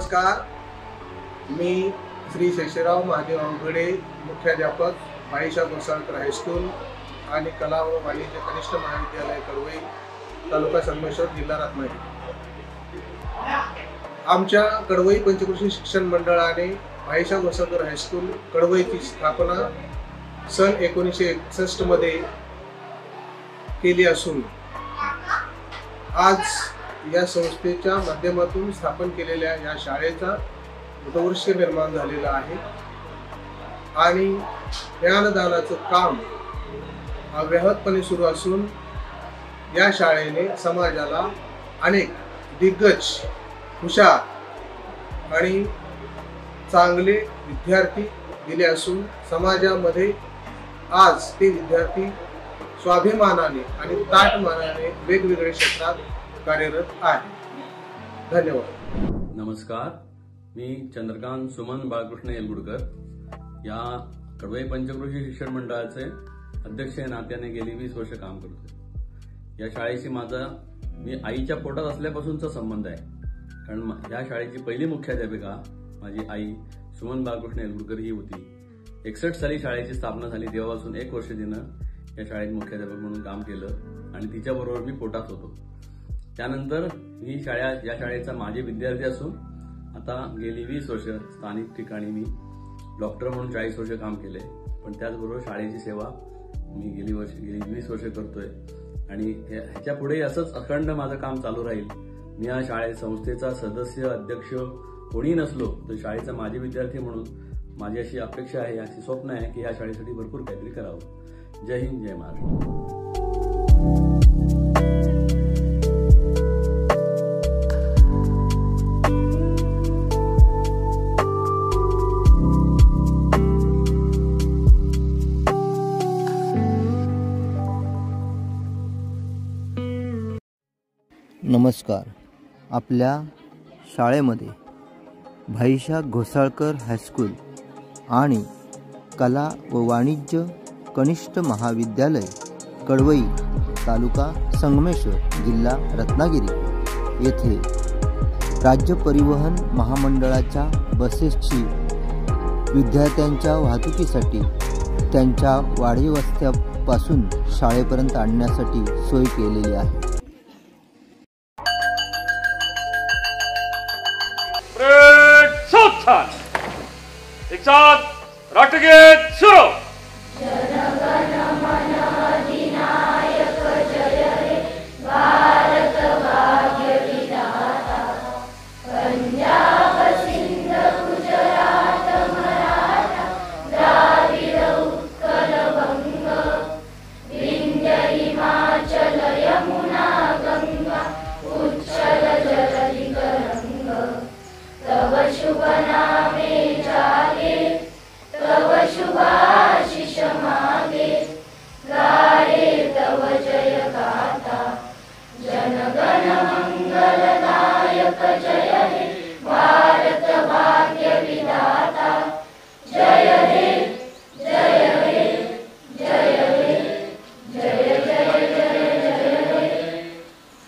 नमस्कार, मी श्री शेषराव महादेव अवघडे, मुख्याध्यापक भाईसा घोसाळकर हायस्कूल आणि कला व वाणिज्य कनिष्ठ महाविद्यालय कडवई, तालुका संगमेश्वर, जिल्हा रत्नागिरी। आमच्या कडवई पंचक्रोशी शिक्षण मंडळाने भाईसा घोसाळकर हायस्कूल कडवईची स्थापना सन 1961 मध्ये केली असून आज या संस्थेच्या माध्यमातून स्थापन केलेल्या या शाळेचा उत्कर्ष निर्माण झालेला आहे आणि ज्ञानदानाचं काम अव्याहतपणे सुरू असून या शाळेने समाजाला अनेक दिग्गज, हुशार आणि चांगले विद्यार्थी दिले असून समाजामध्ये आज ते विद्यार्थी स्वाभिमानाने आणि ताठमानाने वेगवेगळ्या क्षेत्रात कार्यरत आहे। धन्यवाद। नमस्कार, मी चंद्रकांत सुमन बाळकृष्ण येलगुडकर या कडवई पंचक्रोशी शिक्षण मंडळाचे अध्यक्ष या नात्याने गेली 20 वर्ष काम करतोय। या शाळेशी माझा मी आईच्या पोटात असल्यापासूनचा संबंध आहे, कारण या शाळेची पहिली मुख्याध्यापिका माझी आई सुमन बाळकृष्ण येलगुडकर ही होती। 61 साली शाळेची स्थापना झाली, तेव्हापासून 1 वर्ष तिनं या शाळेत मुख्याध्यापक म्हणून काम केलं आणि तिच्याबरोबर मी पोटात होतो। त्यानंतर ही या शाळेचा माझे विद्यार्थी असून आता गेली 20 वर्ष स्थानिक ठिकाणी मी डॉक्टर म्हणून 40 वर्ष काम केले, पण त्याचबरोबर शाळेची सेवा मी गेली 20 वर्ष करतोय आणि ह्याच्या पुढे असंच अखंड माझं काम चालू राहील। मी या शाळेत संस्थेचा सदस्य, अध्यक्ष कोणी नसलो तर शाळेचा माझे विद्यार्थी म्हणून माझी अशी अपेक्षा आहे, अशी स्वप्न आहे की या शाळेसाठी भरपूर काहीतरी करावं। जय हिंद, जय महाराष्ट्र। नमस्कार, आपल्या शाळेमध्ये भाईसा घोसाळकर हायस्कूल आणि कला व वाणिज्य कनिष्ठ महाविद्यालय कडवई, तालुका संगमेश्वर, जिल्हा रत्नागिरी येथे राज्य परिवहन महामंडळाच्या बसेसची विद्यार्थ्यांच्या वाहतुकीसाठी त्यांच्या वाढीव वस्त्यापासून शाळेपर्यंत आणण्यासाठी सोय केलेली आहे। एक साथ राष्ट्रगीत शुरू।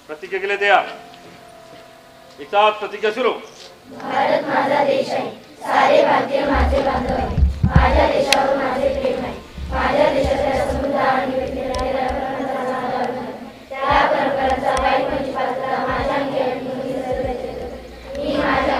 प्रतिज्ञा के लिए तैयार। एक साथ प्रतिज्ञा शुरू। भारत माझा देश आहे, सारे भारतीय माझे बांधव आहेत, माझ्या देशावर माझे प्रेम आहे, माझ्या देशाच्या समृद्ध आणि वेगवेगळ्या परंपरांचा त्या परंपरांचा वाईट पंचपात्र माझ्या मी माझ्या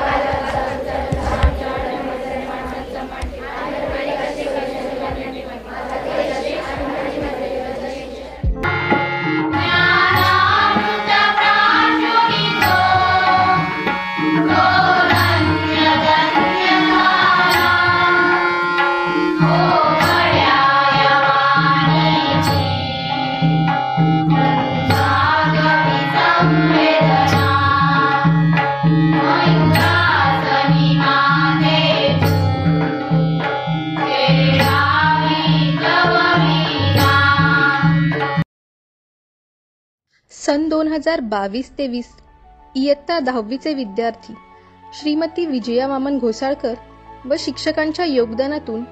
सन 2022-23 इयत्ता 10वीचे विद्यार्थी श्रीमती विजया वामन घोसाळकर व शिक्षकांच्या योगदानातून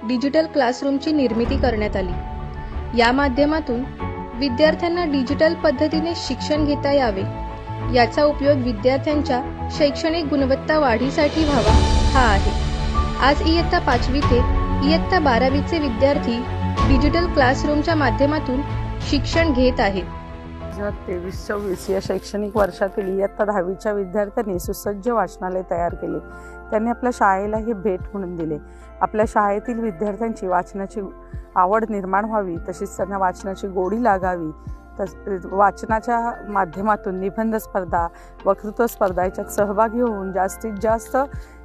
डिजिटल क्लासरूमची निर्मिती करण्यात आली। या माध्यमातून विद्यार्थ्यांना डिजिटल पद्धतीने शिक्षण घेता यावे याचा उपयोग विद्यार्थ्यांच्या शैक्षणिक गुणवत्ता वाढीसाठी व्हावा हा आहे. आज इयत्ता 5वी ते इयत्ता 12वीचे विद्यार्थी डिजिटल क्लासरूमच्या माध्यमातून शिक्षण घेत आहेत. 2023-24 या शैक्षणिक वर्षातील इयत्ता 10वीच्या विद्यार्थ्यांनी सुसज्ज वाचनालय तयार केले. त्यांनी आपल्या शाळेला हे भेट म्हणून दिले. आपल्या शाळेतील विद्यार्थ्यांची वाचनाची आवड निर्माण व्हावी, तशीच त्यांना वाचनाची गोडी लागावी. वाचनाच्या माध्यमातून निबंध स्पर्धा, वक्तृत्व स्पर्धा याच्यात सहभागी होऊन जास्तीत जास्त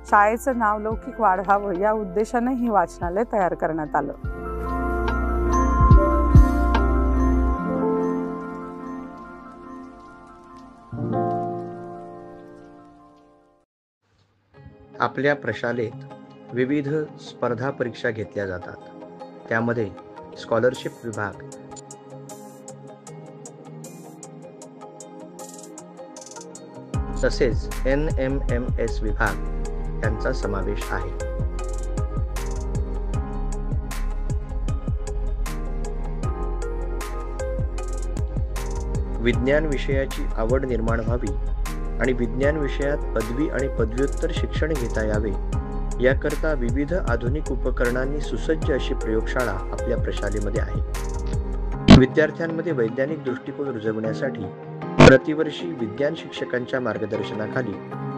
शाळेचं नाव लौकिक वाढवावं या उद्देशाने हे वाचनालय तयार करण्यात आलं. आपल्या प्रशालेत विविध स्पर्धा परीक्षा घेतल्या जातात. त्यामध्ये स्कॉलरशिप विभाग, तसेच NMMS विभाग यांचा समावेश आहे. विज्ञान विषयाची आवड निर्माण व्हावी आणि विज्ञान विषयात पदवी आणि पदव्युत्तर शिक्षण घेता यावे याकरता विविध आधुनिक उपकरणांनी सुसज्ज अशी प्रयोगशाळा आपल्या प्रशालेमध्ये आहे. विद्यार्थ्यांमध्ये वैज्ञानिक दृष्टिकोन रुजवण्यासाठी प्रतिवर्षी विज्ञान शिक्षकांच्या मार्गदर्शनाखाली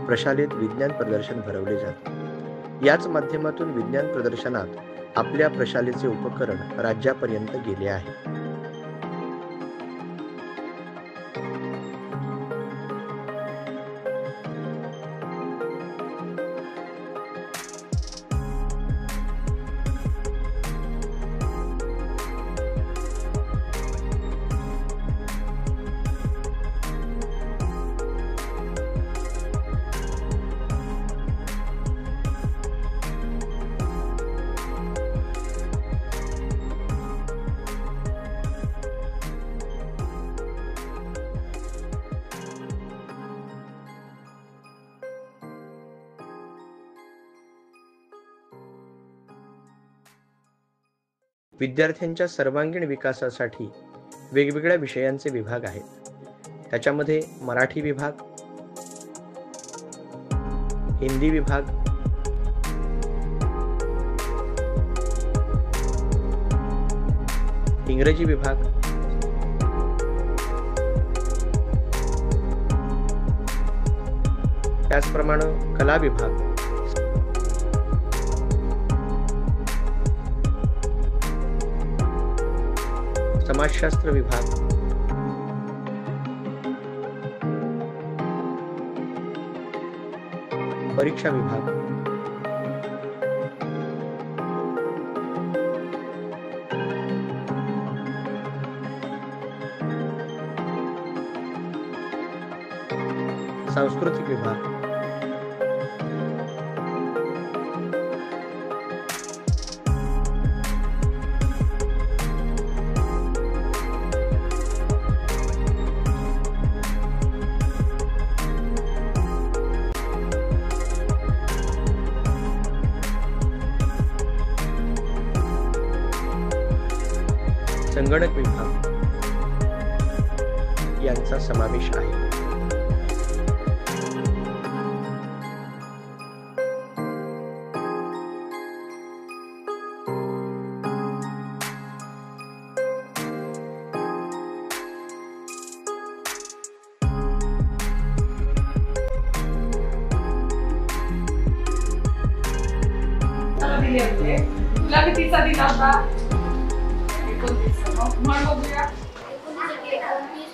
प्रशालेत विज्ञान प्रदर्शन भरवले जाते. याच माध्यमातून विज्ञान प्रदर्शनात आपल्या प्रशालेचे उपकरण राज्यापर्यंत गेले आहे. विद्यार्थ्यांच्या सर्वांगीण विकासासाठी वेगवेगळ्या विषयांचे विभाग आहेत. त्याच्यामध्ये मराठी विभाग, हिंदी विभाग, इंग्रजी विभाग, त्याचप्रमाणे कला विभाग, समाजशास्त्र विभाग, परीक्षा विभाग, सांस्कृतिक विभाग, संगणक विभाग यांचा समावेश आहे. तुला कितीचा दिला होता? 29. म्हण बघूया. 19,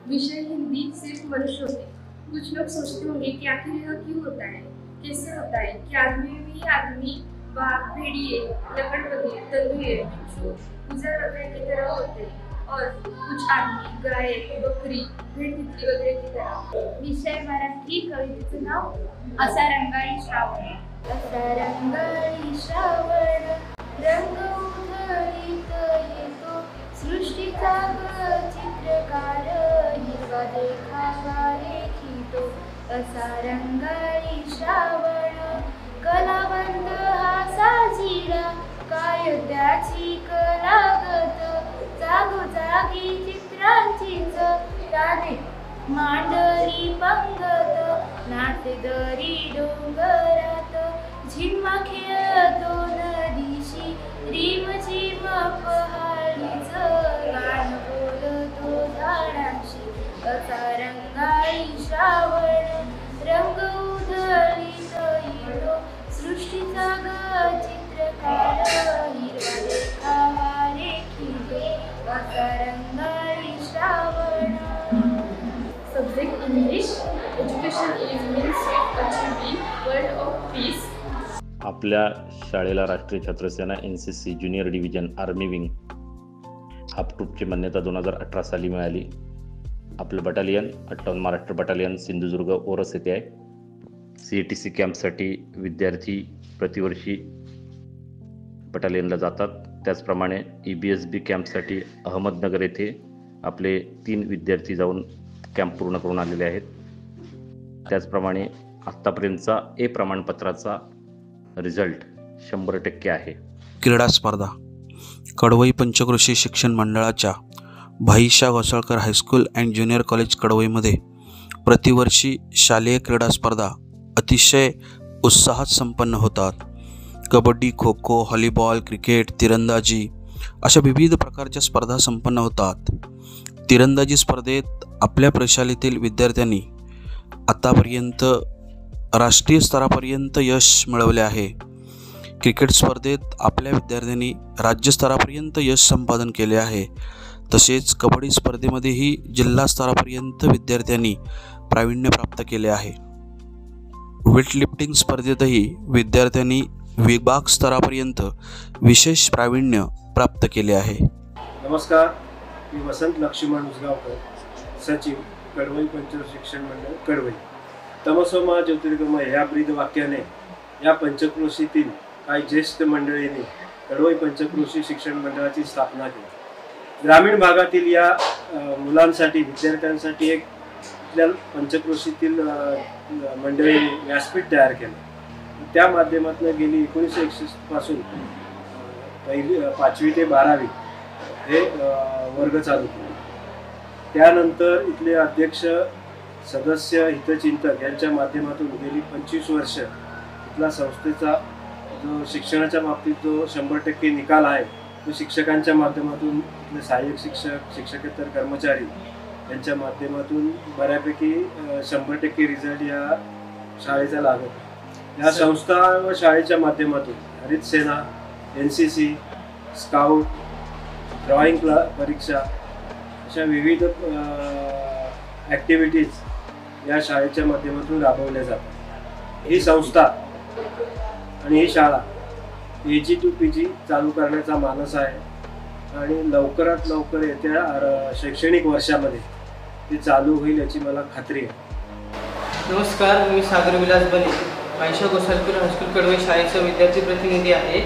विषय हिंदी सिर्फ मनुष्य होते. कुछ लोग सोचते होंगे कि आखिर यह क्यों होता है, कैसे होता है कि आदमी भी आदमी, बाघ, भेड़िए, लकड़बग्घे, तेंदुए, बिच्छू, गुजर वगैरह की तरह होते हैं और कुछ आदमी गाय, बकरी, भेड़ तितली वगैरह की तरह. विषय मराठी. कवितेचं नाव असा रंगाळी श्रावण. असा रंगाळी श्रावण रंग उधळीत येतो सृष्टीचा चित्रकार हिरवा देखावा रेखितो तो असा रंगाळी श्रावण कलावंत हा साजिरा काय त्याची कलागत जागोजागी चित्रांची राधे मांडरी पंगत नाचे दरी डोंगरात झिम्मा खेळतो नदीशी रिम झिम पहाडीच गाणं बोलतो झाडांशी असा रंगाळी श्रावण रंग उधळीत येतो सृष्टीचा ग चित्रकार हिरवा देखावा रेखितो असा रंगाळी Shravan. Subject English. Education is means of achieving world of peace. आपल्या शाळेला राष्ट्रीय छात्रसेना NCC junior division army wing half ट्रूपची मान्यता 2018 साली मिळाली. आपलं बटालियन 58 महाराष्ट्र बटालियन सिंधुदुर्ग ओरस येथे आहे. CATC कॅम्पसाठी विद्यार्थी प्रतिवर्षी बटालियनला जातात. त्याचप्रमाणे EBSB कॅम्पसाठी अहमदनगर येथे आपले 3 विद्यार्थी जाऊन कॅम्प पूर्ण करून आलेले आहेत. त्याचप्रमाणे आत्तापर्यंतचा A प्रमाणपत्राचा रिझल्ट 100% आहे. क्रीडा स्पर्धा. कडवई पंचक्रोशी शिक्षण मंडळाच्या Bhaisha Ghosalkar high school and junior college कडवईमध्ये प्रतिवर्षी शालेय क्रीडा स्पर्धा अतिशय उत्साहात संपन्न होतात. कबड्डी, खो खो, व्हॉलीबॉल, क्रिकेट, तिरंदाजी अशा विविध प्रकारच्या स्पर्धा संपन्न होतात. तिरंदाजी स्पर्धेत आपल्या प्रशालेतील विद्यार्थ्यांनी आतापर्यंत राष्ट्रीय स्तरापर्यंत यश मिळवले आहे. क्रिकेट स्पर्धेत आपल्या विद्यार्थ्यांनी राज्यस्तरापर्यंत यश संपादन केले आहे. तसेच कबड्डी स्पर्धेमध्येही जिल्हा स्तरापर्यंत विद्यार्थ्यांनी प्रावीण्य प्राप्त केले आहे. वेटलिफ्टिंग स्पर्धेतही विद्यार्थ्यांनी विभाग स्तरापर्यंत विशेष प्रावीण्य प्राप्त केले आहे. नमस्कार, मी वसंत लक्ष्मण उसगावकर, सचिव कडवई पंचक्रोशी शिक्षण मंडळ कडवई. तमसो मा ज्योतिर्गमय या ब्रीद वाक्याने या पंचक्रोशीतील काही ज्येष्ठ मंडळींनी कडवई पंचक्रोशी शिक्षण मंडळाची स्थापना केली. ग्रामीण भागातील या मुलांसाठी विद्यार्थ्यांसाठी एक आपल्या पंचक्रोशीतील मंडळींनी व्यासपीठ तयार केलं. त्या माध्यमातून गेली 1961 पासून 5वी ते 12वी हे वर्ग चालू केले. त्यानंतर इथले अध्यक्ष, सदस्य, हितचिंतक यांच्या माध्यमातून गेली 25 वर्ष इथला संस्थेचा जो शिक्षणाच्या बाबतीत जो 100% निकाल आहे तो शिक्षकांच्या माध्यमातून, इथले सहाय्यक शिक्षक, शिक्षकेतर कर्मचारी यांच्या माध्यमातून बऱ्यापैकी 100% रिझल्ट या शाळेचा लागत. या संस्था व शाळेच्या माध्यमातून हरित सेना, NCC, स्काउट, ड्रॉइंग परीक्षा अशा विविध ॲक्टिव्हिटीज या शाळेच्या माध्यमातून राबवल्या जातात. ही संस्था आणि ही शाळा AG to PG चालू करण्याचा मानस आहे आणि लवकरात लवकर येत्या शैक्षणिक वर्षामध्ये ते चालू होईल याची मला खात्री आहे. नमस्कार, मी सागर विलास बने, भाईशा घोसाळकर हायस्कूल कडवई शाळेचा विद्यार्थी प्रतिनिधी आहे.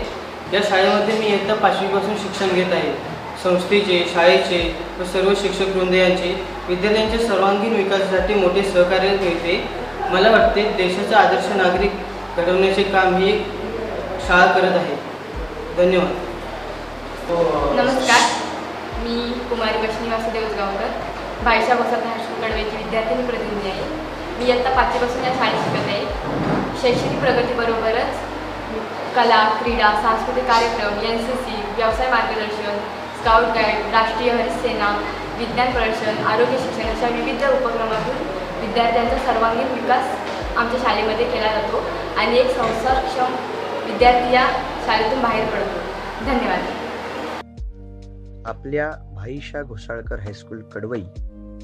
या शाळेमध्ये मी इयत्ता 5वी पासून शिक्षण घेत आहे. संस्थेचे, शाळेचे व सर्व शिक्षक वृंद यांचे विद्यार्थ्यांच्या सर्वांगीण विकासासाठी मोठे सहकार्य मिळते. मला वाटते देशाचा आदर्श नागरिक घडवण्याचे काम ही शाळा करत आहे. धन्यवाद. नमस्कार, मी कुमारी वैष्णवी वासुदेव उसगावकर, भाईशा घोसाळकर हायस्कूल कडवईची विद्यार्थिनी प्रतिनिधी आहे. मी इयत्ता 5वी पासून या शाळेत शिकत आहे. शैक्षणिक प्रगतीबरोबरच कला, क्रीडा, सांस्कृतिक कार्यक्रम, NCC, व्यवसाय मार्गदर्शन, स्काउट गाईड, राष्ट्रीय हरित सेना, विज्ञान प्रदर्शन, आरोग्य शिक्षण अशा विविध उपक्रमातून विद्यार्थ्यांचा सर्वांगीण विकास आमच्या शाळेमध्ये केला जातो आणि एक संस्कारक्षम विद्यार्थी या शाळेतून बाहेर पडतो. धन्यवाद. आपल्या भाईशा घोसाळकर हायस्कूल कडवई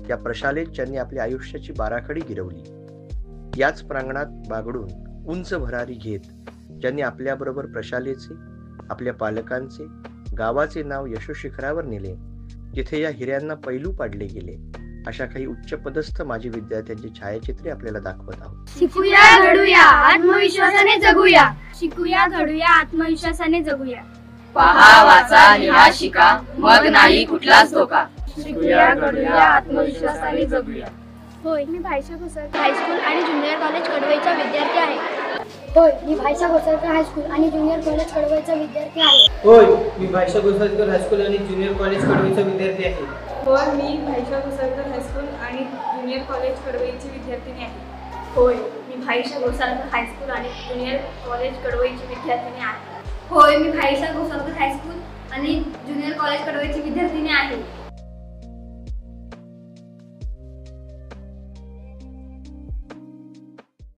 या प्रशालेत ज्यांनी आपल्या आयुष्याची बाराखडी गिरवली, याच प्रांगणात बागडून उंच भरारी घेत ज्यांनी आपल्याबरोबर प्रशालेचे, आपल्या पालकांचे, गावाचे नाव यशोशिखरावर नेले, जिथे या हिऱ्यांना पैलू पाडले गेले, अशा काही उच्चपदस्थ माजी विद्यार्थ्यांची छायाचित्रे आपल्याला दाखवत आहोत. शिकूया, घडूया, आत्मविश्वासाने जगूया. शिकूया, घडूया, आत्मविश्वासाने जगूया. पहा, वाचा, लिहा, शिका, मग नाही कुठलाच धोका. शिकूया, घडूया, आत्मविश्वासाने जगूया. होय, मी भाईशा घोसाळकर हायस्कूल आणि ज्युनियर कॉलेज कडवईचा विद्यार्थी आहे. होय, मी भाईशा घोसाळकर हायस्कूल आणि ज्युनियर कॉलेज कडवईचा विद्यार्थी आहे. होय, मी भाईशा घोसाळकर हायस्कूल आणि ज्युनियर कॉलेज कडवईचा विद्यार्थी आहे. होय, मी भाईशा घोसाळकर हायस्कूल आणि ज्युनियर कॉलेज कडवईची विद्यार्थिनी आहे. होय, मी भाईशा घोसाळकर हायस्कूल आणि ज्युनियर कॉलेज कडवईची विद्यार्थिनी आहे. होय, मी भाईशा घोसाळकर हायस्कूल आणि ज्युनियर कॉलेज कडवईची विद्यार्थिनी आहे.